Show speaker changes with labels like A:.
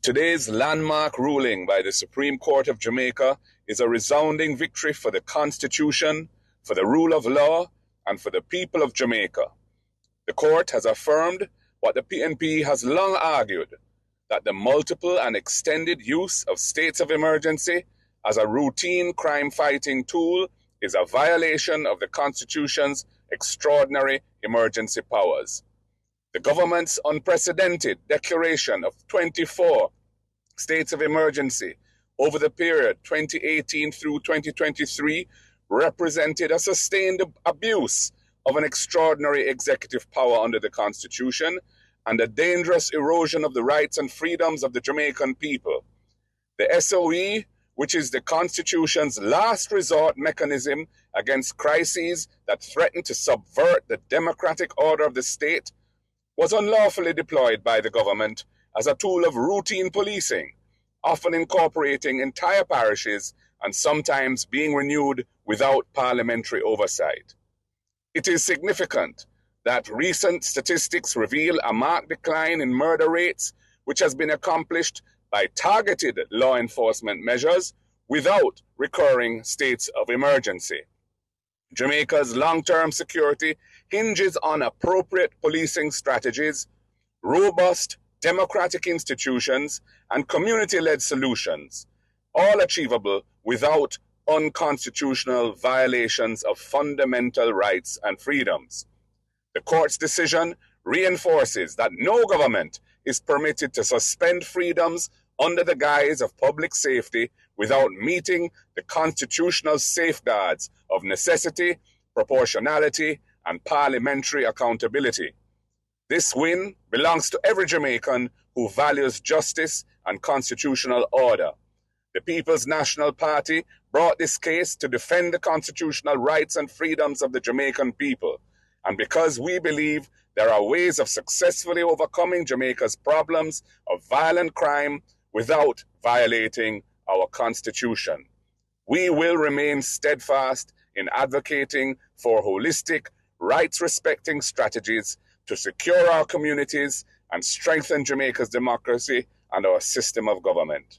A: Today's landmark ruling by the Supreme Court of Jamaica is a resounding victory for the Constitution, for the rule of law, and for the people of Jamaica. The court has affirmed what the PNP has long argued, that the multiple and extended use of states of emergency as a routine crime-fighting tool is a violation of the Constitution's extraordinary emergency powers. The government's unprecedented declaration of 24 states of emergency over the period 2018 through 2023 represented a sustained abuse of an extraordinary executive power under the Constitution and a dangerous erosion of the rights and freedoms of the Jamaican people. The SOE, which is the Constitution's last resort mechanism against crises that threaten to subvert the democratic order of the state, was unlawfully deployed by the government as a tool of routine policing, often incorporating entire parishes and sometimes being renewed without parliamentary oversight. It is significant that recent statistics reveal a marked decline in murder rates, which has been accomplished by targeted law enforcement measures without recurring states of emergency. Jamaica's long-term security hinges on appropriate policing strategies, robust democratic institutions, and community-led solutions, all achievable without unconstitutional violations of fundamental rights and freedoms. The court's decision reinforces that no government is permitted to suspend freedoms under the guise of public safety without meeting the constitutional safeguards of necessity, proportionality, and parliamentary accountability. This win belongs to every Jamaican who values justice and constitutional order. The People's National Party brought this case to defend the constitutional rights and freedoms of the Jamaican people. And because we believe there are ways of successfully overcoming Jamaica's problems of violent crime without violating our Constitution, we will remain steadfast in advocating for holistic, rights-respecting strategies to secure our communities and strengthen Jamaica's democracy and our system of government.